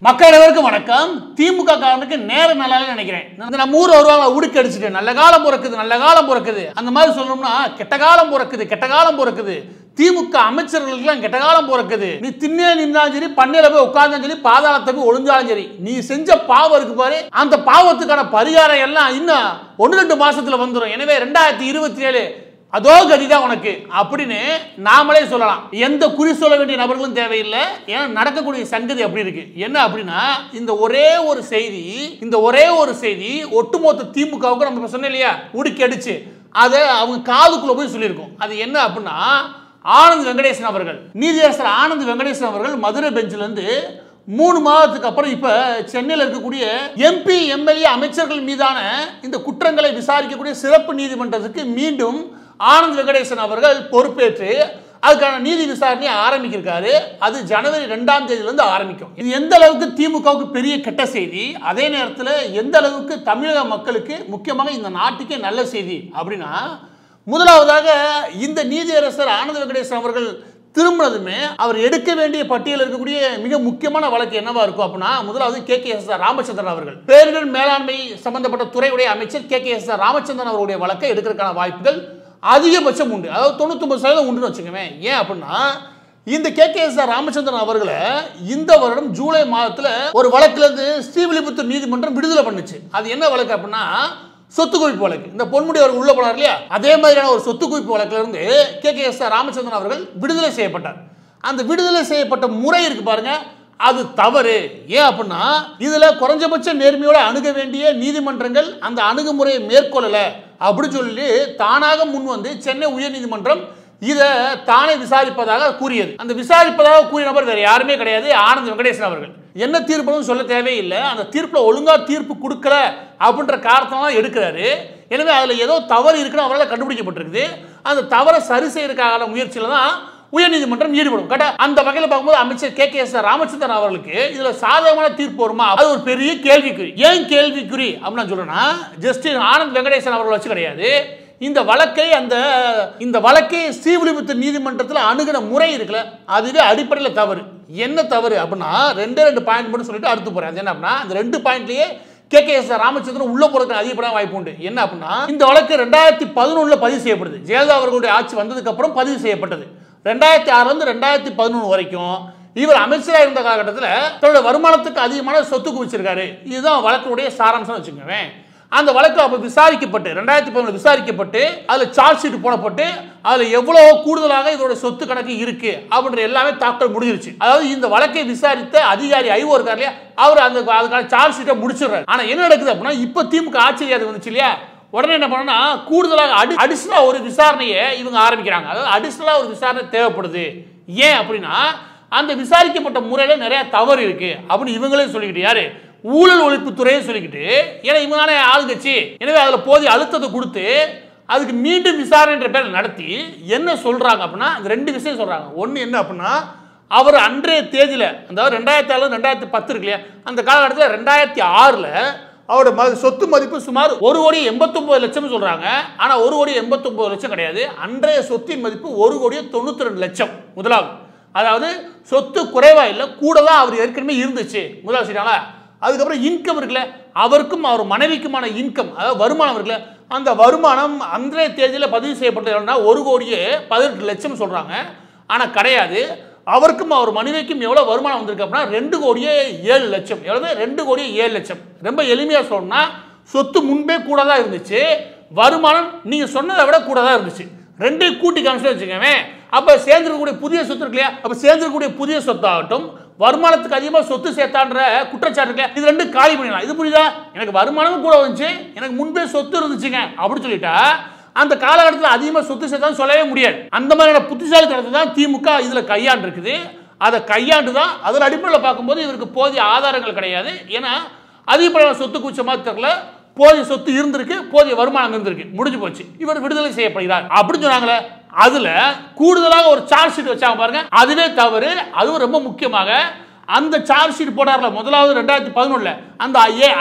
மக்கள் அனைவருக்கும் வணக்கம். திமுக காரனுக்கு நேர நல்லால நினைக்கிறேன். நம்ம ஊர் வருவாங்க உடுக்கி அடிச்சுட்டு நல்ல காலம் பிறக்குது நல்ல காலம் பிறக்குது அந்த மாதிரி சொல்லணும்னா கெட்ட காலம் பிறக்குது கெட்ட காலம் பிறக்குது. திமுக அமைச்சர்களுக்கெல்லாம் கெட்ட காலம் பிறக்குது. நீ திண்ணே நின்னாலும் சரி பண்ணையில போய் உட்கார்ந்தாலும் சரி பாதாளத்தை போய் ஒளிஞ்சாலும் சரி நீ செஞ்ச பாவம் இருக்கு பாரு அந்த பாவத்துக்கான பரிகாரம் எல்லாம் இன்னும் 1-2 மாசத்துல வந்துடும். எனவே 2027 அதோ கதிதான் உனக்கு அப்படின்னு நாமளே சொல்லலாம். எந்த குறி சொல்ல வேண்டிய நபர்களும் தேவையில்லை. ஏன்னா நடக்கக்கூடிய சங்கதி அப்படி இருக்கு. என்ன அப்படின்னா இந்த ஒரே ஒரு செய்தி ஒட்டுமொத்த திமுகவுக்கு நம்ம சொன்னோம் இல்லையா உடுக்கி அடிச்சு அதை அவங்க காதுக்குள்ள போய் சொல்லியிருக்கோம். அது என்ன அப்படின்னா ஆனந்த் வெங்கடேசன் அவர்கள் நீதியரசர் ஆனந்த் வெங்கடேசன் அவர்கள் மதுரை பெஞ்சில இருந்து 3 மாதத்துக்கு அப்புறம் இப்ப சென்னையில் இருக்கக்கூடிய எம்பி எம்எல்ஏ அமைச்சர்கள் மீதான இந்த குற்றங்களை விசாரிக்கக்கூடிய சிறப்பு நீதிமன்றத்துக்கு மீண்டும் ஆனந்த் வெங்கடேசன் அவர்கள் பொறுப்பேற்று அதுக்கான நீதி விசாரணையை ஆரம்பிக்கிறாரு. அது ஜனவரி 2ஆம் தேதியிலிருந்து ஆரம்பிக்கும். இது எந்த அளவுக்கு திமுகவுக்கு பெரிய கெட்ட செய்தி, அதே நேரத்தில் எந்த அளவுக்கு தமிழக மக்களுக்கு முக்கியமாக இந்த நாட்டுக்கே நல்ல செய்தி அப்படின்னா, முதலாவதாக இந்த நீதியரசர் ஆனந்த் வெங்கடேசன் அவர்கள் திரும்பினதுமே அவர் எடுக்க வேண்டிய பட்டியல் இருக்கக்கூடிய மிக முக்கியமான வழக்கு என்னவா இருக்கும் அப்படின்னா, முதலாவது KKS ராமச்சந்திரன் அவர்கள் பேரிடர் மேலாண்மை சம்பந்தப்பட்ட துறையுடைய அமைச்சர் KKS ராமச்சந்திரன் அவருடைய வழக்கை எடுக்கிறதுக்கான வாய்ப்புகள் அதிகபட்சம் உண்டு. அதாவது 99% உண்டுன்னு வச்சுக்கோங்க. ஏன் அப்படின்னா இந்த KKS ராமச்சந்திரன் அவர்களை இந்த வருடம் ஜூலை மாதத்தில் ஒரு வழக்குல இருந்து ஸ்ரீவில்லிபுத்தூர் நீதிமன்றம் விடுதலை பண்ணுச்சு. அது என்ன வழக்கு அப்படின்னா சொத்து குவிப்பு வழக்கு. இந்த பொன்முடி அவர்கள் உள்ள போனார் இல்லையா, அதே மாதிரியான ஒரு சொத்து குவிப்பு வழக்குல இருந்து KKS ராமச்சந்திரன் அவர்கள் விடுதலை செய்யப்பட்டார். அந்த விடுதலை செய்யப்பட்ட முறை இருக்கு பாருங்க, அது தவறு. ஏன் அப்படின்னா இதுல குறைஞ்சபட்ச நேர்மையோட அணுக வேண்டிய நீதிமன்றங்கள் அந்த அணுகுமுறையை மேற்கொள்ளல அப்படின்னு சொல்லி தானாக முன் வந்து சென்னை உயர்நீதிமன்றம் இதை தானே விசாரிப்பதாக கூறியது. அந்த விசாரிப்பதாக கூறிய நபர் வேற யாருமே கிடையாது, ஆனந்த் வெங்கடேசன் அவர்கள். என்ன தீர்ப்புன்னு சொல்ல தேவையில்லை. அந்த தீர்ப்புல ஒழுங்கா தீர்ப்பு கொடுக்கல அப்படின்ற காரணத்தான் எடுக்கிறாரு. எனவே அதுல ஏதோ தவறு இருக்குன்னு அவரால் கண்டுபிடிக்கப்பட்டிருக்குது. அந்த தவறை சரி செய்யறதுக்கான முயற்சியில தான் உயர்நீதிமன்றம் ஈடுபடும். கரெக்டா அந்த வகையில் பார்க்கும்போது அமைச்சர் KKS ராமச்சந்திரன் அவர்களுக்கு இதுல சாதகமான தீர்ப்பு வருமா, அது ஒரு பெரிய கேள்விக்குறி. ஏன் கேள்விக்குறி அப்படின்னு சொல்றேன்னா, ஜஸ்டிஸ் ஆனந்த் வெங்கடேசன் அவர்கள் வச்சு கிடையாது. இந்த வழக்கை ஸ்ரீவில்லிபுத்தூர் நீதிமன்றத்தில் அணுகின முறை இருக்குல்ல, அதுவே அடிப்படையில் தவறு. என்ன தவறு அப்படின்னா 2 பாயிண்ட் மட்டும் சொல்லிட்டு அடுத்து போறேன். அது என்ன அப்படின்னா இந்த 2 பாயிண்ட்லயே KKS ராமச்சந்திரன் உள்ள போறதுக்கு அதிகப்படியான வாய்ப்பு உண்டு. என்ன அப்படின்னா இந்த வழக்கு 2011 பதிவு செய்யப்படுது. ஜெயலலிதா அவர்களுடைய ஆட்சி வந்ததுக்கு அப்புறம் பதிவு செய்யப்பட்டது. 2006 வந்து 2011 வரைக்கும் இவர் அமைச்சராக இருந்த காலகட்டத்தில் தன்னுடைய வருமானத்துக்கு அதிகமான சொத்து குவிச்சிருக்காரு. இதுதான் வழக்குடைய சாராம்சம் வச்சுக்கோங்க. அந்த வழக்கு அப்போ விசாரிக்கப்பட்டு 2011 விசாரிக்கப்பட்டு அதில் சார்ஜ் ஷீட் போடப்பட்டு அதில் எவ்வளவு கூடுதலாக இதோட சொத்து கணக்கு இருக்கு அப்படின்ற எல்லாமே தாக்கல் முடிஞ்சிருச்சு. அதாவது இந்த வழக்கை விசாரித்த அதிகாரி ஐஓ இருக்கார் இல்லையா, அவர் அதுக்கான சார்ஜ் ஷீட்டை முடிச்சிடுறாரு. ஆனால் என்ன நடக்குது அப்படின்னா இப்போ திமுக ஆட்சியாளர் வந்துச்சு இல்லையா, உடனே என்ன பண்ணா கூடுதலாக அடிஷனலா ஒரு விசாரணையை இவங்க ஆரம்பிக்கிறாங்க. அதாவது அடிஷனலா ஒரு விசாரணை தேவைப்படுது. ஏன் அப்படின்னா அந்த விசாரிக்கப்பட்ட முறையில நிறைய தவறு இருக்கு அப்படின்னு இவங்களே சொல்லிக்கிட்டு, யாரு ஊழல் ஒழிப்புத்துறையை சொல்லிக்கிட்டு, ஏன்னா இவங்க ஆளுங்கட்சி, எனவே அதுல போதிய அழுத்தத்தை கொடுத்து அதுக்கு மீண்டும் விசாரணை பேர் நடத்தி என்ன சொல்றாங்க அப்படின்னா இந்த 2 விஷயம் சொல்றாங்க. ஒன்னு என்ன அப்படின்னா அவர் அன்றைய தேதியில, அதாவது 2006 2010 இருக்கு இல்லையா, அந்த காலகட்டத்தில் 2006ல் அவரோட சொத்து மதிப்பு சுமார் 1,89,00,000 சொல்றாங்க. ஆனா 1,89,00,000 கிடையாது. அன்றைய சொத்தின் மதிப்பு 1,92,00,000. முதலாவது, அதாவது சொத்து குறைவா இல்லை கூட தான் அவர் ஏற்கனவே இருந்துச்சு. முதலாவது சரிங்களா. அதுக்கப்புறம் இன்கம் இருக்குல்ல, அவருக்கும் அவர் மனைவிக்குமான இன்கம், அதாவது வருமானம் இருக்குல்ல, அந்த வருமானம் அன்றைய தேதியில் பதிவு செய்யப்பட்டது 1,18,00,000 சொல்றாங்க. ஆனா கிடையாது. அவருக்கும் அவர் மனைவிக்கும் எவ்வளவு வருமானம் வந்திருக்கு அப்படின்னா 2,07,00,000. எவ்வளவு? 2,07,00,000. ரொம்ப எளிமையா சொன்னா சொத்து முன்பே கூட தான் இருந்துச்சு, வருமானம் நீங்க சொன்னதை விட கூட தான் இருந்துச்சு. 2 கூட்டி காமிச்சு வச்சுக்கோங்க. அப்ப சேர்ந்திருக்கக்கூடிய புதிய சொத்து இருக்கு இல்லையா, அப்ப சேர்ந்திருக்கக்கூடிய புதிய சொத்தாகட்டும் வருமானத்துக்கு அதிகமாக சொத்து சேர்த்தான்ற குற்றச்சாட்டு இருக்கு, இது 2 காலி பண்ணிடலாம். இது புரியுதா? எனக்கு வருமானமும் கூட வந்துச்சு, எனக்கு முன்பே சொத்து இருந்துச்சுங்க அப்படின்னு சொல்லிட்டா அந்த காலகட்டத்தில் அதிகமாக சொத்து சேர்த்தான்னு சொல்லவே முடியாது. அந்த மாதிரியான புத்திசாலித்தனத்தை தான் திமுக இதுல கையாண்டு இருக்குது. அதை கையாண்டு தான் அதன் அடிப்படையில் பார்க்கும்போது இவருக்கு போதிய ஆதாரங்கள் கிடையாது. ஏன்னா அதிகப்படியான சொத்து குவிச்ச மாதிரி தெரியல, போதிய சொத்து இருந்திருக்கு, போதிய வருமானம் இருந்திருக்கு, முடிஞ்சு போச்சு, இவர் விடுதலை செய்யப்படுகிறார் அப்படின்னு சொன்னாங்களே. அதுல கூடுதலாக ஒரு சார்ஜ் ஷீட் வச்சாங்க பாருங்க, அதுவே தவறு. அதுவும் ரொம்ப முக்கியமாக அந்த சார்ஜ் ஷீட் போட்டார்ல முதலாவது 2011 அந்த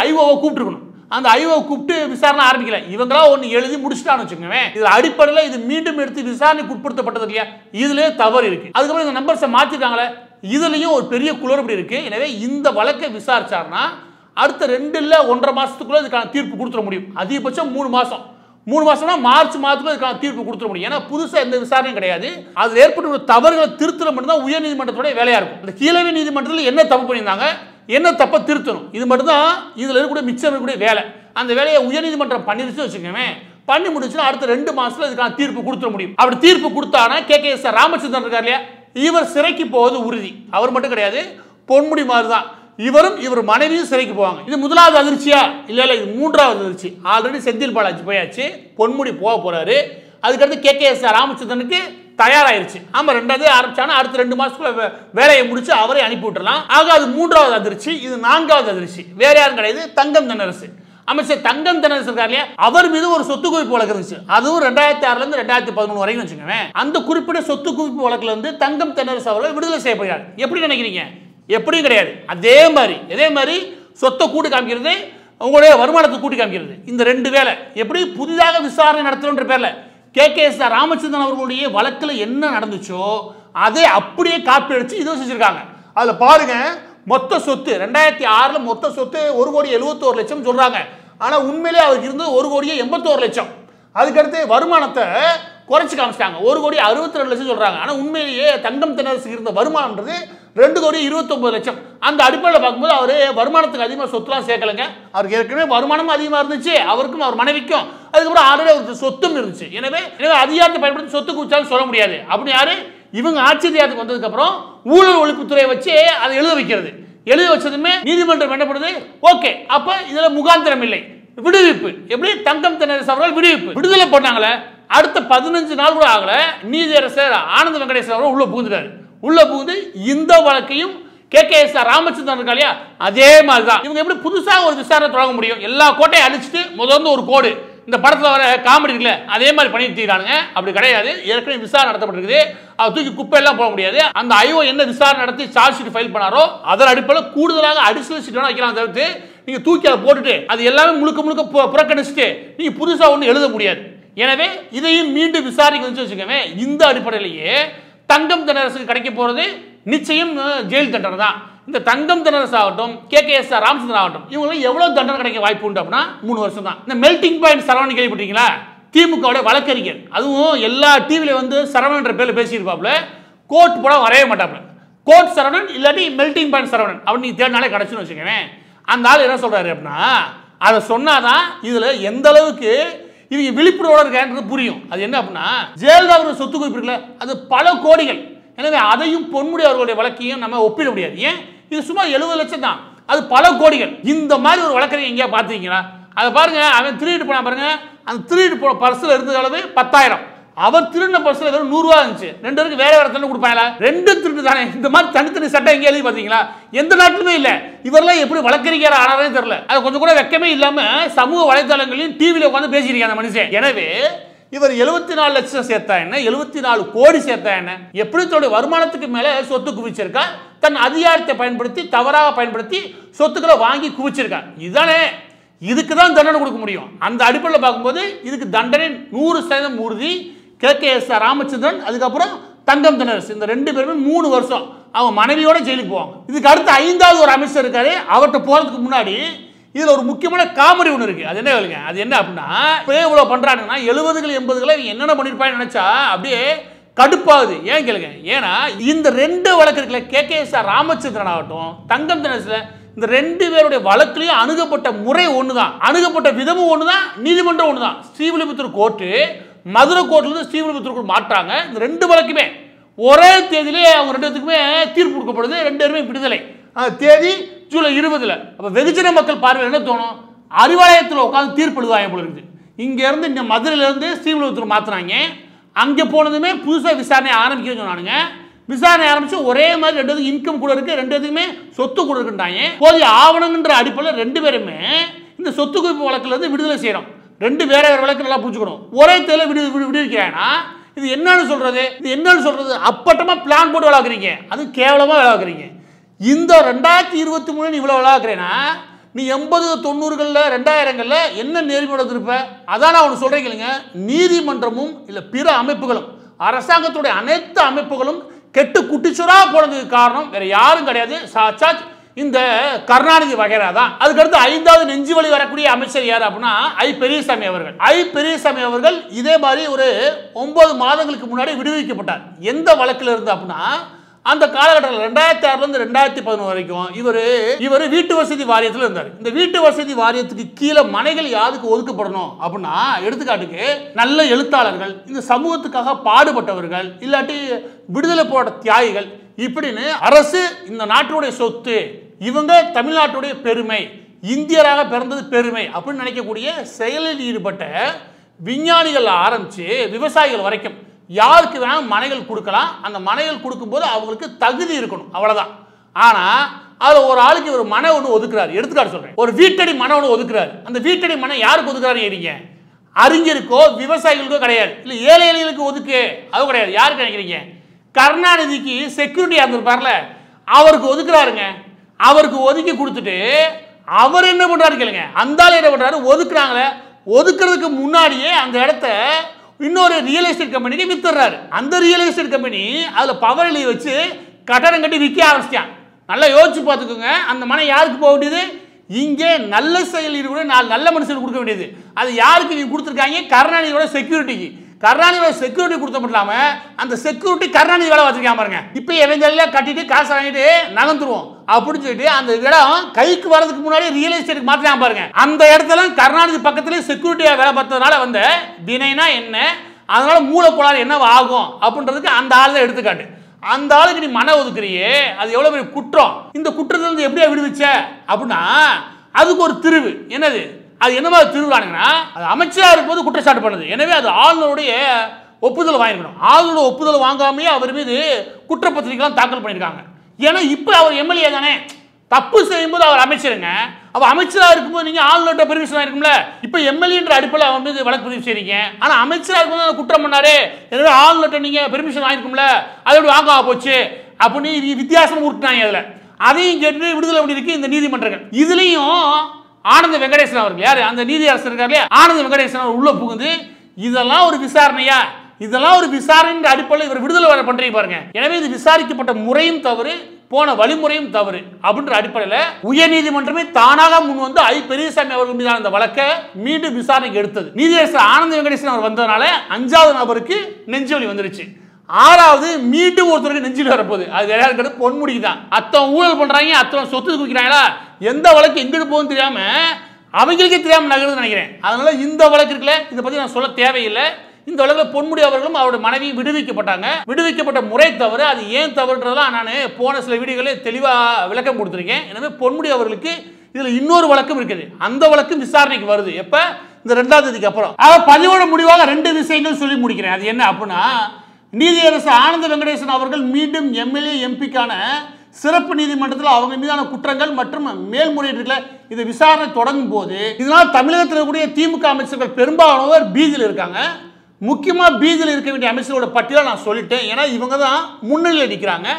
ஐஓவை கூப்பிட்டுருக்கணும். அந்த ஐஓ கூப்பிட்டு விசாரணை ஆரம்பிக்கல, இவங்களா ஒன்று எழுதி முடிச்சுட்டான்னு வச்சுக்கோங்க. இதுல அடிப்படையில் இது மீண்டும் எடுத்து விசாரணைக்கு உட்படுத்தப்பட்டது இல்லையா, இதுல தவறு இருக்கு. அதுக்கப்புறம் இந்த நம்பர்ஸை மாத்திட்டாங்களே, இதுலயும் ஒரு பெரிய குளறுபடி இருக்கு. எனவே இந்த வழக்கை விசாரிச்சார்னா அடுத்த 2 இல்ல 1.5 மாசத்துக்குள்ள இதுக்கான தீர்ப்பு கொடுத்துட முடியும். அதிகபட்சம் 3 மாசம். 3 மாசம்னா மார்ச் மாதத்துல இதுக்கான தீர்ப்பு கொடுத்துட முடியும். ஏன்னா புதுசா எந்த விசாரணையும் கிடையாது. அது ஏற்பட்ட தவறுகளை திருத்தணும் மட்டும் தான் உயர் நீதிமன்றத்தோட வேலையா இருக்கும். இந்த கீழவை நீதிமன்றத்தில் என்ன தப்பு பண்ணியிருந்தாங்க, என்ன தப்ப திருத்தணும், இது மட்டும் தான் இதுல இருக்கக்கூடிய மிச்சம் இருக்கக்கூடிய வேலை. அந்த வேலையை உயர் நீதிமன்றம் பண்ணிருச்சு வச்சுக்கோங்க, பண்ணி முடிச்சுன்னா அடுத்த 2 மாசத்துல இதுக்கான தீர்ப்பு கொடுத்துட முடியும். அப்படி தீர்ப்பு கொடுத்தானா KKS ராமச்சந்திரன் இருக்கார் இல்லையா, இவர் சிறைக்கு போவது உறுதி. அவர் மட்டும் கிடையாது, பொன்முடி மாதிரி தான் இவரும் இவர் மனைவியும் சிறைக்கு போவாங்க. இது முதலாவது அதிர்ச்சியா? இல்ல இல்ல, இது 3வது அதிர்ச்சி. ஆல்ரெடி செந்தில் பாலாஜி போயாச்சு, பொன்முடி போக போறாரு. அதுக்கடுத்து KKS ராமச்சந்திரனுக்கு தயாராயிருச்சு. ஆமா, 2வது ஆரம்பிச்சானா அடுத்த 2 மாசத்துக்குள்ள வேலையை முடிச்சு அவரை அனுப்பி விட்டுறலாம். ஆக அது 3வது அதிர்ச்சி. இது 4வது அதிர்ச்சி. வேற யாரும் கிடையாது, தங்கம் தென்னரசு. அமைச்சர் தங்கம் தென்னரசு இருக்கார் இல்லையா, அவர் மீது ஒரு சொத்து குவிப்பு வழக்கு இருந்துச்சு. அதுவும் 2006 இருந்து 2013 வரைக்கும் வச்சுக்கோங்க. அந்த குறிப்பிட்ட சொத்து குவிப்பு வழக்குல இருந்து தங்கம் தென்னரசு அவர்கள் விடுதலை செய்யப்படுகிறார். எப்படி நினைக்கிறீங்க? எப்படியும் கிடையாது. அதே மாதிரி சொத்தை கூட்டி காமிக்கிறது, உங்களுடைய வருமானத்தை கூட்டி காமிக்கிறது. இந்த 2 வேலை எப்படி புதிதாக விசாரணை நடத்தணுன்ற பேர்ல KKS ராமச்சந்திரன் அவர்களுடைய வழக்குல என்ன நடந்துச்சோ அதை அப்படியே காப்பி அடிச்சு இது செஞ்சிருக்காங்க. அதுல பாருங்க, மொத்த சொத்து 2006 மொத்த சொத்து 1,71,00,000 சொல்றாங்க. ஆனா உண்மையிலே அவருக்கு இருந்தது 1,81,00,000. அதுக்கடுத்து வருமானத்தை குறைச்சு காமிச்சிட்டாங்க, 1,62,00,000 சொல்றாங்க. ஆனா உண்மையிலேயே தங்கம் தென்னரசுக்கு இருந்த வருமானம்ன்றது 2,29,00,000. அந்த அடிப்படையில் பார்க்கும்போது அவரு வருமானத்துக்கு அதிகமாக சொத்துலாம் சேர்க்கலைங்க. அவருக்கு ஏற்கனவே வருமானமும் அதிகமாக இருந்துச்சு, அவருக்கும் அவர் மனைவிக்கும். அதுக்கப்புறம் ஆல்ரெடி அவருக்கு சொத்தும் இருந்துச்சு. எனவே அதிகாரத்தை பயன்படுத்தி சொத்து குவிச்சாலும் சொல்ல முடியாது. அப்படி யாரு? இவங்க ஆட்சி அதிகாரத்துக்கு வந்ததுக்கு அப்புறம் ஊழல் ஒழிப்புத்துறையை வச்சு அதை எழுத வைக்கிறது. எழுத வச்சதுமே நீதிமன்றம் என்ன பண்ணுது, ஓகே அப்ப இதுல முகாந்திரம் இல்லை, விடுவிப்பு. எப்படி? தங்கம் தென்னரசு அவர்கள் விடுதலை பண்ணாங்களே, அடுத்த 15 நாள் கூட ஆகல, நீதியரசர் ஆனந்த வெங்கடேசன் அவர்கள் உள்ள புகுந்துட்டாரு. உள்ள புகுந்து இந்த வழக்கையும் KKS ராமச்சந்திரன் இருக்கா இல்லையா, அதே மாதிரிதான் இவங்க எப்படி புதுசா ஒரு விசாரணை தொடங்க முடியும்? எல்லா கோட்டையும் அழிச்சிட்டு முதல்ல ஒரு கோடு, இந்த படத்துல வர காமெடி இருக்குல்ல அதே மாதிரி பண்ணிட்டு இருக்காங்க. அப்படி கிடையாது, ஏற்கனவே விசாரணை நடத்தப்பட்டிருக்குது. அதை தூக்கி குப்பையெல்லாம் போட முடியாது. அந்த IO என்ன விசாரணை நடத்தி சார்ஜ் ஷீட் ஃபைல் பண்ணாரோ அதன் அடிப்படையில் கூடுதலாக அடிஷனல் ஷீட் வேணா வைக்கலாம். தவிர்த்து நீங்க தூக்கி அதை போட்டுட்டு அது எல்லாமே முழுக்க புறக்கணிச்சுட்டு நீங்க புதுசா ஒன்று எழுத முடியாது. எனவே இதையும் மீண்டும் விசாரிக்க வந்து வச்சுக்கோங்க. இந்த அடிப்படையிலேயே தங்கம் தென்னரசுக்கு கிடைக்க போறது நிச்சயம் ஜெயில் தண்டனை தான். இந்த தங்கம் தென்னரசு ஆகட்டும், KKS ராமச்சந்திரன் ஆகட்டும், இவங்களுக்கு எவ்வளவு தண்டனை கிடைக்க வாய்ப்பு உண்டு அப்படின்னா 3 வருஷம் தான். இந்த மெல்டிங் பாயிண்ட் சரவணன் கேள்விப்பட்டீங்களா? திமுக வழக்கறிஞர், அதுவும் எல்லா டிவில வந்து சரவணன்ற பேர்ல பேசியிருப்பாப்ல, கோர்ட் போட வரவே மாட்டாப்ல. கோர்ட் சரவணன் இல்லாட்டி மெல்டிங் பாயிண்ட் சரவணன் அப்படி நீ தேடினாலே கிடைச்சுன்னு வச்சுக்கோங்க. அந்த ஆள் என்ன சொல்றாரு அப்படின்னா, அதை சொன்னாதான் இதுல எந்த அளவுக்கு இவங்க விழிப்புணர்வோட இருக்கான்றது புரியும். அது என்ன அப்படின்னா, ஜெயலலிதா சொத்து குவிப்பு இருக்குல்ல, அது பல கோடிகள். எனவே அதையும் பொன்முடி அவர்களுடைய வழக்கையும் நம்ம ஒப்பிட முடியாது. ஏன்? இது சுமார் 70 லட்சம் தான், அது பல கோடிகள். இந்த மாதிரி ஒரு வழக்கறிஞர் எங்கேயா பார்த்துருக்கீங்களா? அதை பாருங்க, அவன் திருடிட்டு போனா பாருங்க, அந்த திருடிட்டு போன பர்ஸ்ல இருந்த அளவு 10,000, அவர் திருடின பர்ஸ்ல வெறும் 100 ரூபா இருந்துச்சு. 2 பேருக்கு வேற வேற தண்டனை கொடுப்பாங்களா? 2 திருட்டு தானே. இந்த மாதிரி தனித்தனி சட்டம் எங்கே எழுதி பார்த்தீங்களா? எந்த நாட்டிலுமே இல்லை. இவரெல்லாம் எப்படி வழக்கறிஞர் ஆனாரே தெரியல. அது கொஞ்சம் கூட வெக்கமே இல்லாம சமூக வலைதளங்களையும் டிவியில உட்காந்து பேசியிருக்காங்க அந்த மனுஷன். எனவே இவர் 74 லட்சம் சேர்த்தா என்ன, 74 கோடி சேர்த்தா என்ன, எப்படி தன்னுடைய வருமானத்துக்கு மேல சொத்து குவிச்சிருக்கா, தன் அதிகாரத்தை பயன்படுத்தி தவறாக பயன்படுத்தி சொத்துக்களை வாங்கி குவிச்சிருக்கா. இதுதானே, இதுக்கு தான் தண்டனை கொடுக்க முடியும். அந்த அடிப்படையில் பார்க்கும்போது இதுக்கு தண்டனை 100% உறுதி. KKS ராமச்சந்திரன், அதுக்கப்புறம் தங்கம் தென்னரசு, இந்த 2 பேருமே 3 வருஷம் அவங்க மனைவியோட ஜெயிலுக்கு போவாங்க. இதுக்கு அடுத்து 5வது ஒரு அமைச்சர் இருக்காரு. அவர்கிட்ட போறதுக்கு முன்னாடி இதுல ஒரு முக்கியமான காமெடி ஒன்று இருக்கு. அது என்ன வேலைங்க? அது என்ன அப்படின்னா, இப்பவே இவ்வளவு பண்றாங்கன்னா 70கள் 80களை என்னென்ன பண்ணிருப்பான்னு நினைச்சா அப்படியே கடுப்பாகுது. ஏன் கேளுங்க, ஏன்னா இந்த 2 வழக்கு இருக்குல்ல, KKS ராமச்சந்திரன் ஆகட்டும் தங்கம் தென்னரசு, இந்த 2 பேருடைய வழக்குலையும் அணுகப்பட்ட முறை ஒண்ணுதான், அணுகப்பட்ட விதமும் ஒண்ணுதான், நீதிமன்றம் ஒண்ணுதான். ஸ்ரீவில்லிபுத்தூர் கோர்ட்டு மதுரை கோர்ட்ல இருந்து ஸ்ரீவில்லிபுத்தூர் மாற்றாங்க. இந்த 2 வழக்குமே ஒரே தேதியிலே அவங்க 2 பேருக்குமே தீர்ப்பு கொடுக்கப்படுது. 2 பேருமே விடுதலை. தேதி ஜூலை 20. அப்ப வெகுஜன மக்கள் பார்வையில் என்ன தோணும், அறிவாலயத்தில் உட்காந்து தீர்ப்பு எழுதுவாங்க போல இருக்குது. இங்க இருந்து இந்த மதுரையில இருந்து ஸ்ரீவில்லிபுத்தூர் மாத்துறாங்க. அங்க போனதுமே புதுசா விசாரணை ஆரம்பிக்க சொன்னானுங்க. விசாரணை ஆரம்பிச்சு ஒரே மாதிரி 2 பேருக்கு இன்கம் கூட இருக்கு, 2 பேருக்குமே சொத்து கூட இருக்குன்றாங்க. போதிய ஆவணங்கன்ற அடிப்படையில் 2 பேருமே இந்த சொத்து குவிப்பு வழக்குல இருந்து விடுதலை செய்யறோம். 2 வேற வேற வழக்கு நல்லா புரிஞ்சுக்கணும். ஒரே தேதியில விடுவிக்கிறாங்கன்னா இது என்னன்னு சொல்றது, இது என்னன்னு சொல்றது? அப்பட்டமா பிளான் போட்டு விளாக்குறீங்க, அது கேவலமா விளாக்குறீங்க. இந்த 2023 இவ்வளவு விளாக்குறேன்னா நீ 80 90களில் 2000களில் என்ன நேர்மையோட இருப்ப? அதான் நான் ஒன்று சொல்றேன் கேளுங்க, நீதிமன்றமும் இல்லை பிற அமைப்புகளும் அரசாங்கத்துடைய அனைத்து அமைப்புகளும் கெட்டு குட்டிச்சுரா போனதுக்கு காரணம் வேற யாரும் கிடையாது, சாட்சாத் இந்த கருணாநிதி வகைரா தான். அதுக்கடுத்து 5வது நெஞ்சு வலி வரக்கூடிய அமைச்சர் யார் அப்படின்னா ஐ பெரியசாமி அவர்கள். ஐ பெரியசாமி அவர்கள் இதே மாதிரி ஒரு 9 மாதங்களுக்கு முன்னாடி விடுவிக்கப்பட்டார். எந்த வழக்கில் இருந்து அப்படின்னா அந்த காலகட்டத்தில் 2006 2011 வரைக்கும் இவர் வீட்டு வசதி வாரியத்தில் இருந்தார். இந்த வீட்டு வசதி வாரியத்துக்கு கீழே மனைகள் யாருக்கு ஒதுக்கப்படணும் அப்படின்னா, எடுத்துக்காட்டுக்கு நல்ல எழுத்தாளர்கள், இந்த சமூகத்துக்காக பாடுபட்டவர்கள், இல்லாட்டி விடுதலை போராட்ட தியாகிகள், இப்படின்னு அரசு இந்த நாட்டுடைய சொத்து, இவங்க தமிழ்நாட்டுடைய பெருமை, இந்தியராக பிறந்தது பெருமை அப்படின்னு நினைக்கக்கூடிய செயலில் ஈடுபட்ட விஞ்ஞானிகள் ஆரம்பிச்சு விவசாயிகள் வரைக்கும் யாருக்கு வேணாலும் மனைகள் கொடுக்கலாம். அந்த மனைகள் கொடுக்கும்போது அவங்களுக்கு தகுதி இருக்கணும், அவ்வளவுதான். ஆனா அதுல ஒரு ஆளுக்கு ஒரு மனை ஒன்று ஒதுக்குறாரு. எடுத்துக்காட்டு சொல்றேன், ஒரு வீட்டடி மனை ஒன்று ஒதுக்குறாரு. அந்த வீட்டடி மனை யாருக்கு ஒதுக்குறாரு? அறிஞருக்கோ விவசாயிகளுக்கோ கிடையாது, இல்ல ஏழை எளிகளுக்கு ஒதுக்கு, அது கிடையாது. யாருக்கு நினைக்கிறீங்க? கருணாநிதிக்கு செக்யூரிட்டியா இருந்திருப்பார்ல, அவருக்கு ஒதுக்குறாருங்க. அவருக்கு ஒதுக்கி கொடுத்துட்டு அவர் என்ன பண்றாரு கேளுங்க. அந்த ஆள் என்ன பண்றாரு? ஒதுக்குறாங்களே, ஒதுக்குறதுக்கு முன்னாடியே அந்த இடத்த இன்னொரு ரியல் எஸ்டேட் கம்பெனிக்கு வித்துறாரு. அந்த ரியல் எஸ்டேட் கம்பெனி அதுல பவர் எழுதி வச்சு கட்டடம் கட்டி விற்க ஆரம்பிச்சிட்டான். நல்லா யோசிச்சு பார்த்துக்கோங்க. அந்த மனை யாருக்கு போக வேண்டியது? இங்கே நல்ல செயல் ஈடுபட 4 நல்ல மனுஷனுக்கு கொடுக்க வேண்டியது. அது யாருக்கு நீங்க கொடுத்துருக்காங்க? கருணாநிதியோட செக்யூரிட்டிக்கு. கருணாநிதியோட செக்யூரிட்டி கொடுத்த மட்டும் இல்லாம அந்த செக்யூரிட்டி கருணாநிதி வேலை வச்சிருக்காம பாருங்க. இப்போ எவஞ்செல்லாம் கட்டிட்டு காசு வாங்கிட்டு நகர்ந்துருவோம் அப்படின்னு சொல்லிட்டு அந்த இடம் கைக்கு வரதுக்கு முன்னாடி ரியல் எஸ்டேட்டுக்கு மாத்திரம் பாருங்க. அந்த இடத்துல கருணாநிதி பக்கத்துல செக்யூரிட்டியா வேலை பார்த்ததுனால வந்த வினைனா என்ன, அதனால மூலக்கோளாறு என்ன ஆகும் அப்படின்றதுக்கு அந்த ஆள் தான் எடுத்துக்காட்டு. அந்த ஆளுக்கு நீ மன ஒதுக்குறியே, அது எவ்வளவு பெரிய குற்றம். இந்த குற்றத்துல இருந்து எப்படியா விடுவிச்ச அப்படின்னா அதுக்கு ஒரு திருவு. என்னது அது? என்னமா திருவிழானுங்கன்னா, அது அமைச்சராக இருக்கும்போது குற்றச்சாட்டு பண்ணுது. எனவே அது ஆளுநருடைய ஒப்புதல் வாங்கிக்கணும். ஆளுநரோட ஒப்புதல் வாங்காமையே அவர் மீது குற்றப்பத்திரிகைலாம் தாக்கல் பண்ணியிருக்காங்க. ஏன்னா இப்போ அவர் எம்எல்ஏ தானே, தப்பு செய்யும்போது அவர் அமைச்சருங்க. அவர் அமைச்சராக இருக்கும்போது நீங்கள் ஆளுநர்கிட்ட பெர்மிஷன் இருக்கும்ல. இப்போ எம்எல்ஏன்ற அடிப்படையில் அவர் மீது வழக்கு பதிவு செய்றீங்க. ஆனால் அமைச்சராக இருக்கும்போது குற்றம் பண்ணாரு, எனவே ஆளுநர்கிட்ட நீங்கள் பெர்மிஷன் வாங்கிருக்கும்ல, அது எப்படி வாங்க போச்சு அப்படின்னு வித்தியாசம் உருட்டினாங்க. அதில் அதையும் கேட்டு விடுதலை பண்ணியிருக்கு இந்த நீதிமன்றங்கள். இதுலேயும் ஆனந்த வெங்கடேசன் அவர்கள், யாரு அந்த நீதியரசர் இருக்காரு இல்லையா, ஆனந்த வெங்கடேசன் அவர் உள்ள புகுந்து இதெல்லாம் ஒரு விசாரணையா, இதெல்லாம் ஒரு விசாரணை அடிப்படையில் இவர் விடுதலை பண்றீங்க பாருங்க. எனவே இது விசாரிக்கப்பட்ட முறையும் தவறு, போன வழிமுறையும் தவறு அப்படின்ற அடிப்படையில் உயர் நீதிமன்றமே தானாக முன் வந்து ஐ பெரியசாமி அவர்கள் மீதான அந்த வழக்கை மீண்டும் விசாரணைக்கு எடுத்தது. நீதியரசர் ஆனந்த வெங்கடேசன் அவர் வந்ததுனால 5வது நபருக்கு நெஞ்சொலி வந்துருச்சு. 6வது மீண்டும் ஒருத்தருக்கு நெஞ்சில் வரப்போகுது. அது யாருக்கு? பொன்முடிக்கு தான். அத்தனை ஊழல் பண்றாங்க, அத்தனை சொத்து குவிக்கிறாங்களா, எந்த வழக்கு எங்கிட்டு போகுன்னு தெரியாம அவங்களுக்கே தெரியாம நகருதுன்னு நினைக்கிறேன். அதனால இந்த வழக்கு இருக்குல்ல, இதை பத்தி நான் சொல்ல தேவையில்லை. இந்த வழக்கில் பொன்முடி அவர்களும் அவருடைய மனைவியும் விடுவிக்கப்பட்டாங்க. விடுவிக்கப்பட்ட முறை தவறு, அது ஏன் தவறுன்றதெல்லாம் நான் போன சில வீடியோக்களில் தெளிவாக விளக்கம் கொடுத்துருக்கேன். எனவே பொன்முடி அவர்களுக்கு இதுல இன்னொரு வழக்கும் இருக்குது. அந்த வழக்கு விசாரணைக்கு வருது. எப்ப? இந்த 2ஆம் தேதிக்கு அப்புறம். பதிவோட முடிவாக 2 விஷயங்கள் சொல்லி முடிக்கிறேன். அது என்ன அப்படின்னா, நீதியரசர் ஆனந்த வெங்கடேசன் அவர்கள் மீண்டும் எம்எல்ஏ எம்பிக்கான சிறப்பு நீதிமன்றத்தில் அவங்க மீதான குற்றங்கள் மற்றும் மேல்முறையீடுகளை இதை விசாரணை தொடங்கும் போது இதனால் தமிழகத்தில் இருக்கக்கூடிய திமுக அமைச்சர்கள் பெரும்பாலானவர் பீதியில் இருக்காங்க. முக்கியமாக பீதியில் இருக்க வேண்டிய அமைச்சரோட பட்டியலை நான் சொல்லிட்டேன். ஏன்னா இவங்க தான் முன்னிலையில் நிற்கிறாங்க.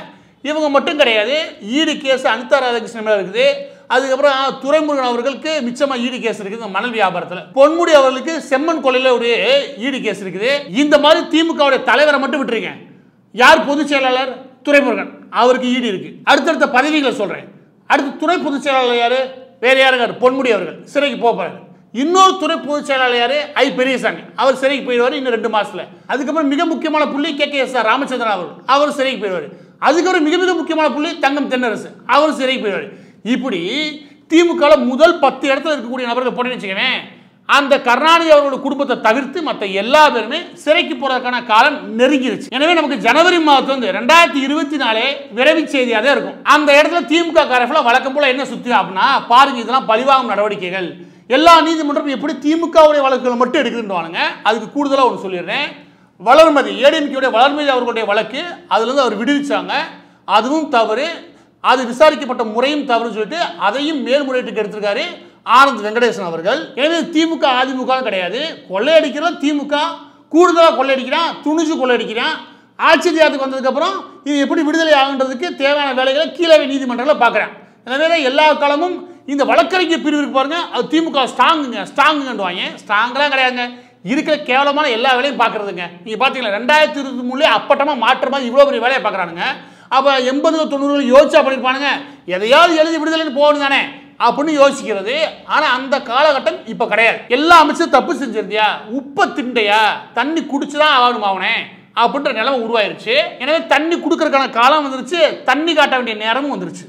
இவங்க மட்டும் கிடையாது, ஈடு கேஸ் அனிதா ராதாகிருஷ்ணன் மேலே இருக்குது. அதுக்கப்புறம் துரைமுருகன் அவர்களுக்கு மிச்சமாக ஈடு கேஸ் இருக்குது மணல் வியாபாரத்தில். பொன்முடி அவர்களுக்கு செம்மன் கொலையில் ஒரு ஈடு கேஸ் இருக்குது. இந்த மாதிரி திமுகவுடைய தலைவரை மட்டும் விட்டுருங்க. யார் பொதுச் செயலாளர்? துரைமுருகன், அவருக்கு ஈடு இருக்கு. அடுத்தடுத்த பதவிகளை சொல்றேன். அடுத்து துணை பொதுச் செயலாளர் யாரு? வேற யாருங்க? பொன்முடி அவர்கள் சிறைக்கு போறாரு. இன்னொரு துணை பொதுச் செயலாளர் யாரு? ஐ பெரியசாமி, அவர் சிறைக்கு போயிடுவார் இன்னும் 2 மாசத்துல. அதுக்கப்புறம் மிக முக்கியமான புள்ளி கேகேஎஸ்ஆர் ராமச்சந்திரன் அவர்கள், அவர் சிறைக்கு போயிடுவார். அதுக்கப்புறம் மிக மிக முக்கியமான புள்ளி தங்கம் தென்னரசு, அவர் சிறைக்கு போயிடுவார். இப்படி திமுக முதல் 10 இடத்துல இருக்கக்கூடிய நபர்கள் போட்டேன்னு வச்சுக்கவேன், அந்த கருணாநிதி அவரோட குடும்பத்தை தவிர்த்து மற்ற எல்லா பேருமே சிறைக்கு போறதுக்கான காலம் நெருங்கிருச்சு. எனவே நமக்கு ஜனவரி மாதம் வந்து 2024 விரைவு செய்தியாக தான் இருக்கும். அந்த இடத்துல திமுக காரஃபில் வழக்கம் போல என்ன சுத்தி அப்படின்னா, பாருங்க இதெல்லாம் பழிவாங்கும் நடவடிக்கைகள். எல்லா நீதிமன்றமும் எப்படி திமுகவுடைய வழக்குகள் மட்டும் எடுக்குதுன்னு அதுக்கு கூடுதலாக ஒன்று சொல்லிடுறேன். வளர்மதி, ஏடிஎம்கேடைய வளர்மதி அவர்களுடைய வழக்கு, அதுலேருந்து அவர் விடுவிச்சாங்க, அதுவும் தவறு. அது விசாரிக்கப்பட்ட முறையும் தவறுன்னு சொல்லிட்டு அதையும் மேல்முறையீட்டுக்கு எடுத்திருக்காரு ஆனந்த் வெங்கடேசன் அவர்கள். எனவே திமுக அதிமுக கிடையாது, கொள்ளையடிக்கிறது திமுக, கூடுதலாக கொள்ளையடிக்கிறான், துணிஞ்சு கொள்ளையடிக்கிறான். ஆட்சி அதிகாரத்துக்கு வந்ததுக்கப்புறம் இது எப்படி விடுதலை ஆகுன்றதுக்கு தேவையான வேலைகளை கீழே நீதிமன்றத்தில் பார்க்குறேன். எனவே எல்லா காலமும் இந்த வழக்கறிஞர் பிரிவு இருக்கு பாருங்க, அது திமுக ஸ்ட்ராங்குங்க, ஸ்ட்ராங்குங்கன்னுவாங்க. ஸ்ட்ராங்கெல்லாம் கிடையாதுங்க. இருக்கிற கேவலமான எல்லா வேலையும் பார்க்குறதுங்க. நீங்கள் பார்த்தீங்களா 2023 அப்பட்டமாக மாற்ற மாதிரி இவ்வளோ பெரிய வேலையை பார்க்குறானுங்க. அப்போ 80 90 யோசிச்சா பண்ணியிருப்பானுங்க, எதையாவது எழுதி விடுதலைன்னு போகணும் தானே அப்படின்னு யோசிக்கிறது. ஆனால் அந்த காலகட்டம் இப்போ கிடையாது. எல்லா அமைச்சரும் தப்பு செஞ்சிருந்தியா, உப்பை திண்டையா, தண்ணி குடிச்சுதான் ஆகணும் அவனே அப்படின்ற நிலைமை உருவாயிருச்சு. எனவே தண்ணி கொடுக்கறதுக்கான காலம் வந்துருச்சு, தண்ணி காட்ட வேண்டிய நேரமும் வந்துருச்சு.